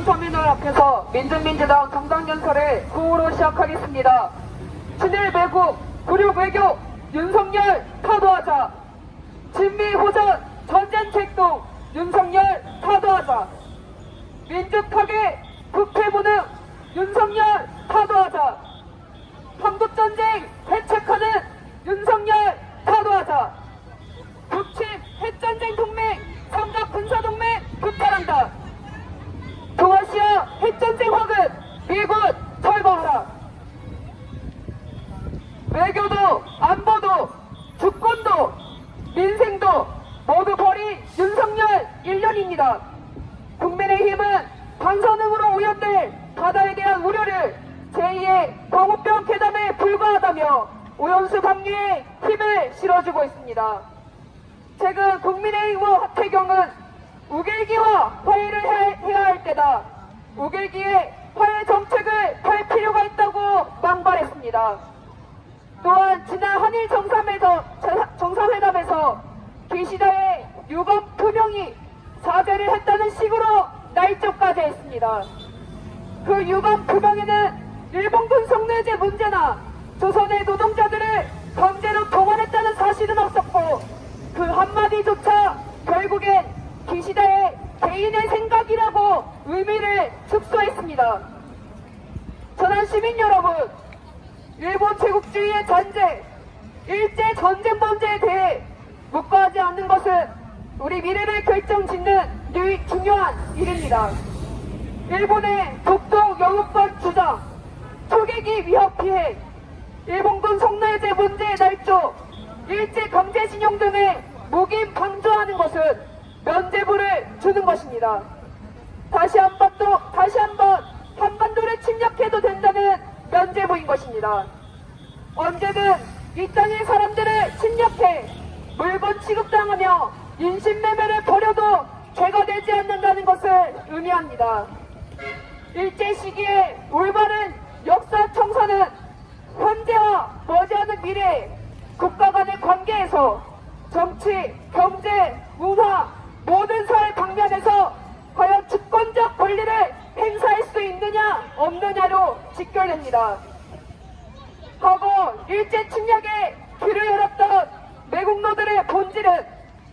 터미널 앞에서 민중민주당 정당연설을 구호로 시작하겠습니다. 친일 매국, 굴욕 외교, 윤석열 타도하자. 진미호전, 전쟁책동, 윤석열 타도하자. 민주파괴, 국회무능, 윤석열 타도하자. 한국전쟁 대책하는 윤석열 타도하자. 북침 핵전쟁 동맹, 삼각 군사동맹 불탈한다. 동아시아 핵전쟁 화근, 미군 철거하라. 외교도, 안보도, 주권도, 민생도 모두 버린 윤석열 1년입니다. 국민의힘은 방사능으로 오염될 바다에 대한 우려를 제2의 광우병 괴담에 불과하다며 오염수 방류에 힘을 실어주고 있습니다. 최근 국민의힘 의원 하태경은 우길기와 화해를 해야 할 때다. 우길기에 화해 정책을 펼 필요가 있다고 망발했습니다. 또한 지난 한일 정상회담에서 기시다의 유검 표명이 사죄를 했다는 식으로 날조까지 했습니다. 그 유검 표명에는 일본군 성노예제 문제나 조선의 노동자들을 강제로 동원했다는 사실은 없었고 그 한마디조차 결국엔 기시다의 개인의 생각이라고 의미를 축소했습니다. 전한 시민 여러분, 일본 제국주의의 잔재, 일제 전쟁 범죄에 대해 묵과하지 않는 것은 우리 미래를 결정짓는 중요한 일입니다. 일본의 독도 영유권 주장, 초계기 위협 피해, 일본군 성노예제 문제의 날조, 일제 강제징용 등을 묵인 방조하는 것은 면죄부를 주는 것입니다. 다시 한번 한반도를 침략해도 된다는 면죄부인 것입니다. 언제든 이 땅의 사람들을 침략해 물건 취급당하며 인신매매를 벌여도 죄가 되지 않는다는 것을 의미합니다. 일제 시기의 올바른 역사 청산은 현재와 머지않은 미래 국가 간의 관계에서 정치, 경제, 문화 모든 사회 방면에서 과연 주권적 권리를 행사할 수 있느냐 없느냐로 직결됩니다. 과거 일제 침략에 길을 열었던 매국노들의 본질은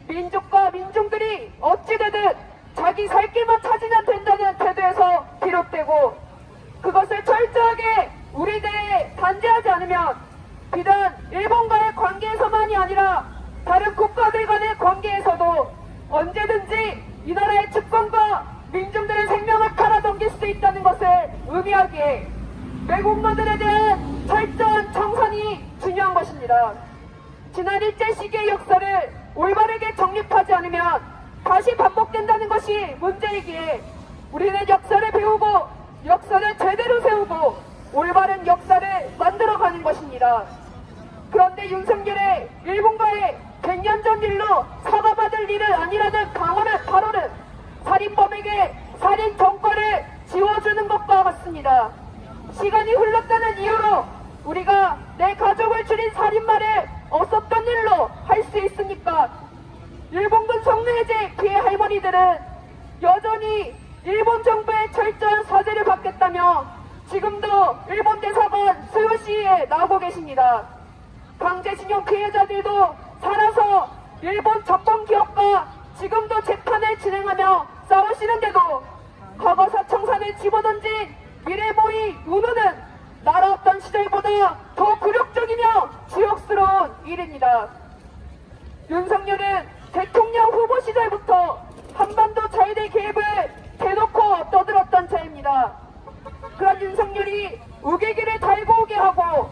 민족과 민중들이 어찌되든 자기 살 길만 찾으면 된다는 태도에서 비롯되고 그것을 철저하게 우리들에 단죄하지 않으면 비단 일본과의 관계에서만이 아니라 다른 국가들 간의 관계에서도 언제든지 이 나라의 주권과 민중들의 생명을 팔아넘길 수 있다는 것을 의미하기에 매국노들에 대한 철저한 청산이 중요한 것입니다. 지난 일제 시기의 역사를 올바르게 정립하지 않으면 다시 반복된다는 것이 문제이기에 우리는 역사를 배우고 역사를 제대로 세우고 올바른 역사를 만들어가는 것입니다. 그런데 윤석열의 일본과의 100년 전 일로 사과받을 일은 아니라는 강원한 발언은 살인범에게 살인 전과를 지워주는 것과 같습니다. 시간이 흘렀다는 이유로 우리가 내 가족을 줄인 살인마를 없었던 일로 할 수 있습니까? 일본군 성노예제 피해 할머니들은 여전히 일본 정부의 철저한 사죄를 받겠다며 지금도 일본 대사관 수요시에 나오고 계십니다. 강제징용 피해자들도 살아서 일본 적권 기업과 지금도 재판을 진행하며 싸우시는데도 과거사 청산을 집어던진 미래모의 운우는 나라 어떤 시절보다 더 굴욕적이며 지옥스러운 일입니다. 윤석열은 대통령 후보 시절부터 한반도 자유대 개입을 대놓고 떠들었던 자입니다. 그런 윤석열이 우기기를 달고 오게 하고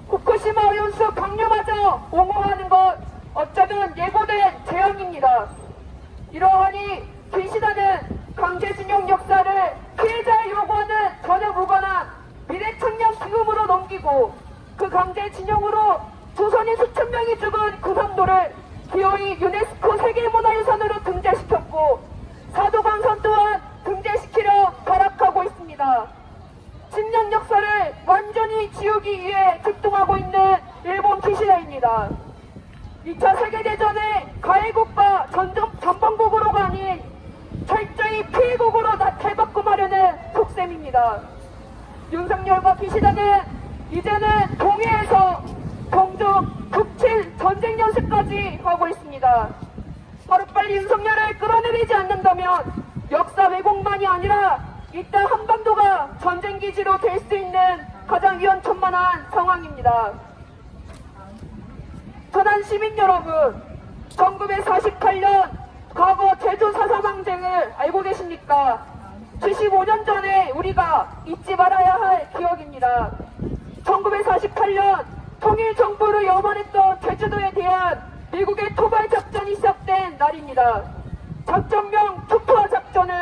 후쿠시마 오염수 방류마저 옹호하는 것 어쩌면 예고된 재앙입니다. 이러하니 기시다는 강제징용 역사를 피해자의 요구와는 전혀 무관한 미래청년기금으로 넘기고 그 강제징용으로 조선인 수천 명이 죽은 그 상도를 기어이 유네스코 세계문화유산으로 등재시켰고 사도광선 또한 등재시키려 발악하고 있습니다. 10년 역사를 완전히 지우기 위해 특동하고 있는 일본 기시다입니다. 2차 세계대전의 가해국과 전범국으로가 아닌 철저히 피해국으로 탈바꿈하려는 셈입니다. 윤석열과 기시다는 이제는 동해에서 동족 북칠 전쟁 연습까지 하고 있습니다. 하루빨리 윤석열을 끌어내리지 않는다면 역사 왜곡만이 아니라 이때 한반도가 전쟁기지로 될 수 있는 가장 위험천만한 상황입니다. 천안 시민 여러분, 1948년 과거 제주 4.3 항쟁을 알고 계십니까? 75년 전에 우리가 잊지 말아야 할 기억입니다. 1948년 통일정부를 염원했던 제주도에 대한 미국의 토발 작전이 시작된 날입니다. 작전명 투투하 작전은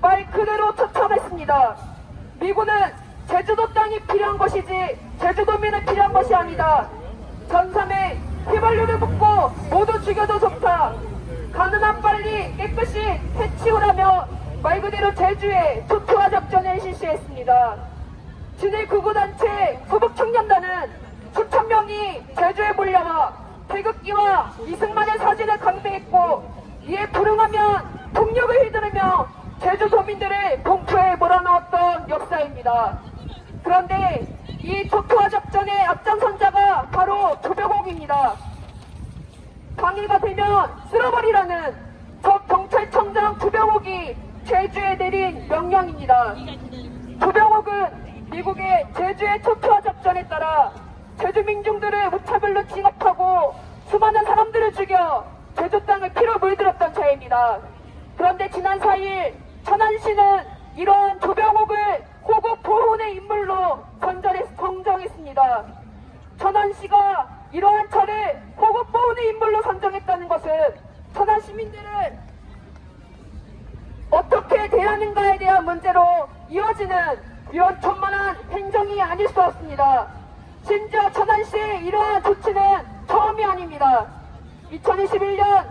말 그대로 처참했습니다. 미군은 제주도 땅이 필요한 것이지 제주도민은 필요한 것이 아니다. 전삼에 휘발유를 붓고 모두 죽여도 좋다. 가능한 빨리 깨끗이 해치우라며 말 그대로 제주에 투투하 작전을 실시했습니다. 진일 구구단체 후북청년단은 수천 명이 제주에 몰려와 태극기와 이승만의 사진을 강대했고 이에 불응하면 폭력을 휘두르며 제주도민들을 봉투에 몰아넣었던 역사입니다. 그런데 이 투투하 작전의 앞장선 자가 바로 조병옥입니다. 방해가 되면 쓸어버리라는 적 경찰청장 조병옥이 제주에 내린 명령입니다. 조병옥은 미국의 제주의 투투하 작전에 따라 제주 민중들을 무차별로 진압하고 수많은 사람들을 죽여 제주 땅을 피로 물들였던 자입니다. 그런데 지난 4일 천안시는 이러한 조병옥을 호국 보훈의 인물로 선정했습니다. 천안시가 이러한 저를 호국 보훈의 인물로 선정했다는 것은 천안 시민들을 어떻게 대하는가에 대한 문제로 이어지는 위험천만한 행정이 아닐 수 없습니다. 심지어 천안시의 이러한 조치는 처음이 아닙니다. 2021년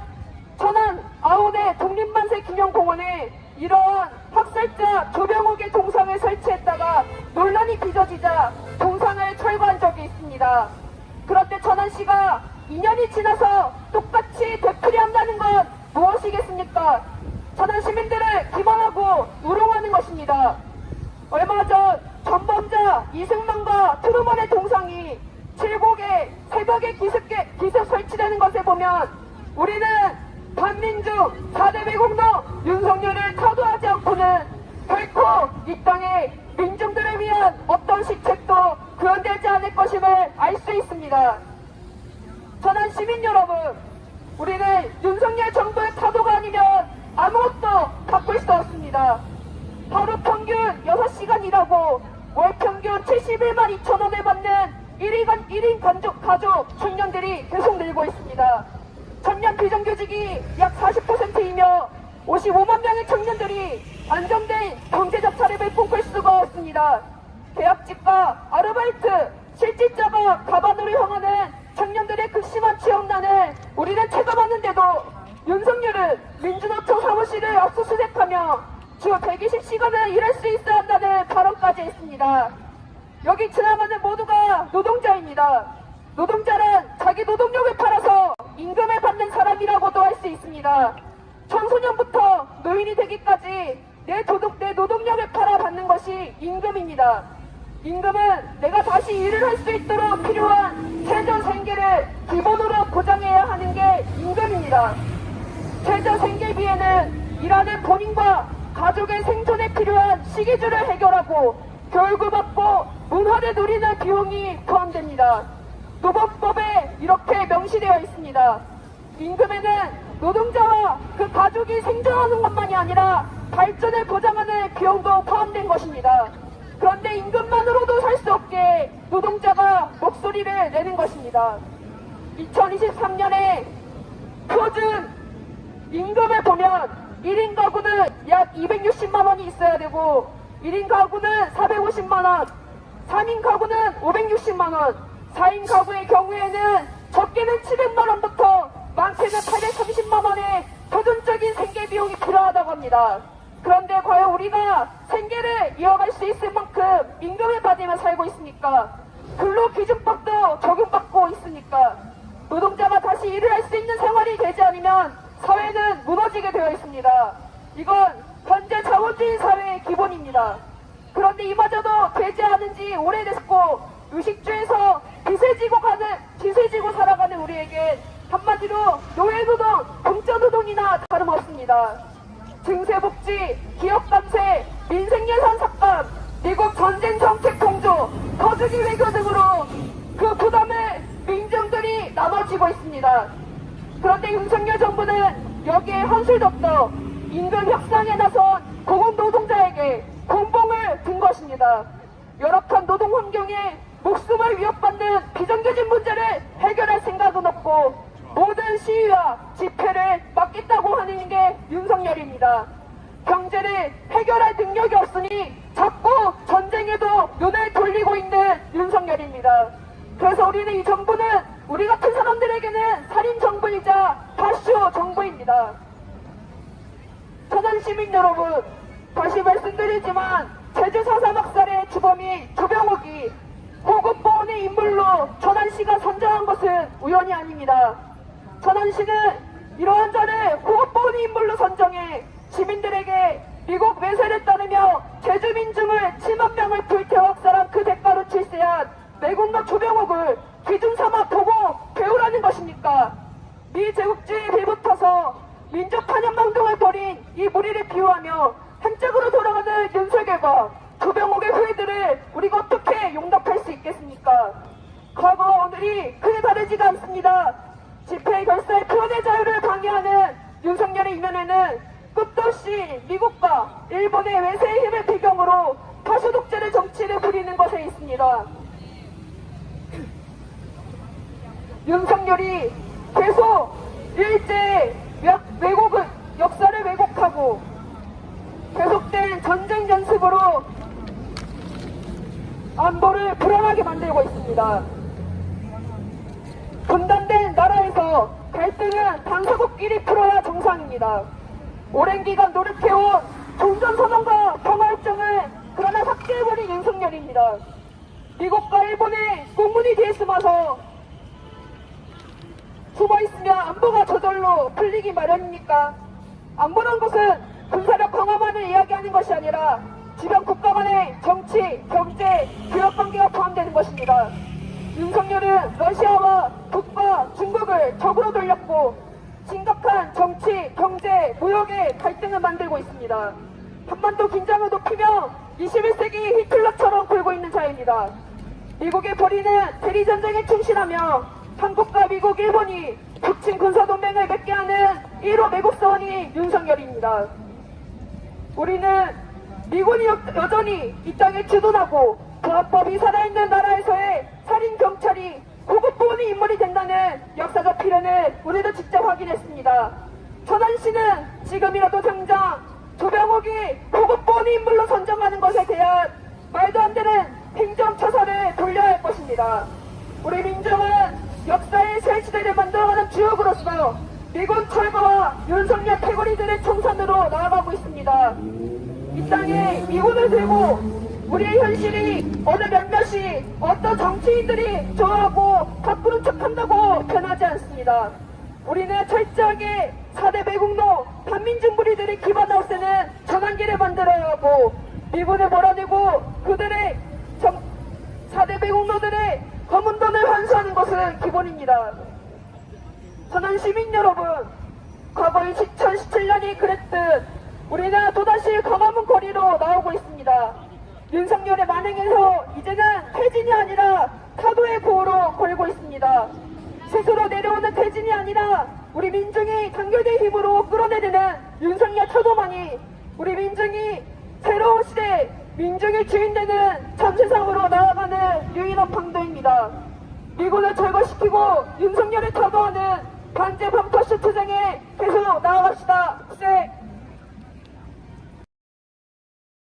천안 아우네 독립만세 기념공원에 이러한 학살자 조병옥의 동상을 설치했다가 논란이 빚어지자 동상을 철거한 적이 있습니다. 그런데 천안시가 2년이 지나서 똑같이 되풀이한다는 건 무엇이겠습니까? 천안 시민들을 기만하고 우롱하는 것입니다. 얼마 전 전범자 이승만과 트루먼의 동상이 칠곡에 새벽에 기습 설치되는 것을 보면 우리는 반민주 4대 왜곡놈 윤석열을 타도하지 않고는 결코 이 땅에 민중들을 위한 어떤 시책도 구현되지 않을 것임을 알 수 있습니다. 천안 시민 여러분, 우리는 윤석열 정부의 타도가 아니면 아무것도 바꿀 수 없습니다. 하루 평균 6시간 일하고 월 평균 71만 2천 원을 받는 1인 가족 청년들이 계속 늘고 있습니다. 청년 비정규직이 약 40%이며 55만 명의 청년들이 안정된 경제적 자립을 꿈꿀 수가 없습니다. 계약직과 아르바이트, 실직자가 가반으로 향하는 청년들의 극심한 취업난을 우리는 체감하는데도 윤석열은 민주노총 사무실을 압수수색하며 주 120시간을 일할 수 있어야 한다는 발언까지 했습니다. 여기 지나가는 모두가 노동자입니다. 노동자는 자기 노동력을 팔아서 임금을 받는 사람이라고도 할 수 있습니다. 청소년부터 노인이 되기까지 내 노동력을 팔아 받는 것이 임금입니다. 임금은 내가 다시 일을 할 수 있도록 필요한 최저 생계를 기본으로 보장해야 하는 게 임금입니다. 최저 생계비에는 일하는 본인과 가족의 생존에 필요한 식이주를 해결하고 교육을 받고 문화를 누리는 비용이 포함됩니다. 노동법에 이렇게 명시되어 있습니다. 임금에는 노동자와 그 가족이 생존하는 것만이 아니라 발전을 보장하는 비용도 포함된 것입니다. 그런데 임금만으로도 살 수 없게 노동자가 목소리를 내는 것입니다. 2023년에 표준 임금을 보면 1인 가구는 약 260만 원이 있어야 되고 1인 가구는 450만 원, 3인 가구는 560만 원, 4인 가구의 경우에는 적게는 700만 원부터 많게는 830만 원의 표준적인 생계 비용이 필요하다고 합니다. 그런데 과연 우리가 생계를 이어갈 수 있을 만큼 임금을 받으며 살고 있습니까? 근로기준법도 적용받고 있습니까? 노동자가 다시 일을 할 수 있는 생활이 되지 않으면 사회는 무너지게 되어 있습니다. 이건 현재 자본주의 사회의 기본입니다. 그런데 이마저도 되지 않은 지 오래됐고 의식주에서 빚을 지고 살아가는 우리에겐 한마디로 노예노동, 공짜노동이나 다름없습니다. 증세복지, 기업감세, 민생예산 삭감, 미국 전쟁 정책 통조, 거주기 외교 등으로 그 부담을 민중들이 나눠지고 있습니다. 그런데 윤석열 정부는 여기에 한술 덮어 임금 협상에 나선 고공노동자에게 공봉을 든 것입니다. 열악한 노동 환경에 목숨을 위협받는 비정규직 문제를 해결할 생각은 없고 모든 시위와 집회를 막겠다고 하는 게 윤석열입니다. 경제를 해결할 능력이 없으니 자꾸 전쟁에도 눈을 돌리고 있는 윤석열입니다. 그래서 우리는 이 정부는 우리 같은 사람들에게는 살인 정부이자 다쇼 정부입니다. 천안 시민 여러분, 다시 말씀드리지만 제주 4.3 학살의 주범이 조병옥이 고급보훈의 인물로 천안시가 선정한 것은 우연이 아닙니다. 천안시는 이러한 자를 고급보훈의 인물로 선정해 시민들에게 미국 외세를 따르며 제주 민중을 7만 명을 불태워 학살한 그 대가로 출세한 매국노 조병옥을 기준 삼아 보고 배우라는 것입니까? 미 제국주의에 빌붙어서 민족 탄압망동을 벌인 이 무리를 비유하며 한쪽으로 돌아가는 윤석열과 조병옥의 후예들을 우리가 어떻게 용납할 수 있겠습니까? 과거와 오늘이 크게 다르지가 않습니다. 집회 결사의 표현의 자유를 방해하는 윤석열의 이면에는 끝도 없이 미국과 일본의 외세의 힘을 배경으로 다수독재의 정치를 부리는 것에 있습니다. 윤석열이 계속 일제의 역사를 왜곡하고 계속된 전쟁 연습으로 안보를 불안하게 만들고 있습니다. 분단된 나라에서 갈등은 당사국끼리 풀어야 정상입니다. 오랜 기간 노력해온 종전선언과 평화협정을 그러나 삭제해버린 윤석열입니다. 미국과 일본의 공문이 뒤에 숨어서 숨어있으면 안보가 저절로 풀리기 마련입니까? 안보란 것은 군사력 강화만을 이야기하는 것이 아니라 주변 국가 간의 정치, 경제, 교역관계가 포함되는 것입니다. 윤석열은 러시아와 북과 중국을 적으로 돌렸고 심각한 정치, 경제, 무역의 갈등을 만들고 있습니다. 한반도 긴장을 높이며 21세기 히틀러처럼 굴고 있는 자입니다. 미국이 벌이는 대리전쟁에 충실하며 한국과 미국, 일본이 북친 군사동맹을 맺게 하는 1호 매국사원이 윤석열입니다. 우리는 미군이 여전히 이 땅에 주둔하고 부합법이 살아있는 나라에서의 살인경찰이 고급보훈의 인물이 된다는 역사적 필연을 우리도 직접 확인했습니다. 천안시는 지금이라도 당장 조병옥이 고급보훈의 인물로 선정하는 것에 대한 말도 안 되는 행정처사를 돌려야 할 것입니다. 우리 민중은 역사의 새 시대를 만들어가는 주역으로서 미군 철거와 윤석열 패거리들의 청산으로 나아가고 있습니다. 이 땅에 미군을 들고 우리의 현실이 어느 몇몇이 어떤 정치인들이 좋아하고 바꾸는 척한다고 변하지 않습니다. 우리는 철저하게 4대 매국노 반민중 무리들이 기반을 없애는 전환기를 만들어야 하고 미군을 몰아내고 그들의 4대 매국노들의 검은 돈을 환수하는 것은 기본입니다. 천안 시민 여러분, 과거 2017년이 그랬듯 우리는 또다시 광화문 거리로 나오고 있습니다. 윤석열의 만행에서 이제는 퇴진이 아니라 타도의 구호로 걸고 있습니다. 스스로 내려오는 퇴진이 아니라 우리 민중이 단결된 힘으로 끌어내리는 윤석열 타도만이 우리 민중이 새로운 시대 민중의 주인되는 전 세상으로 나아가는 유일한 방도입니다. 미군을 철거시키고 윤석열을 타도하는 반제 반파쇼 투쟁에 계속 나아갑시다. 세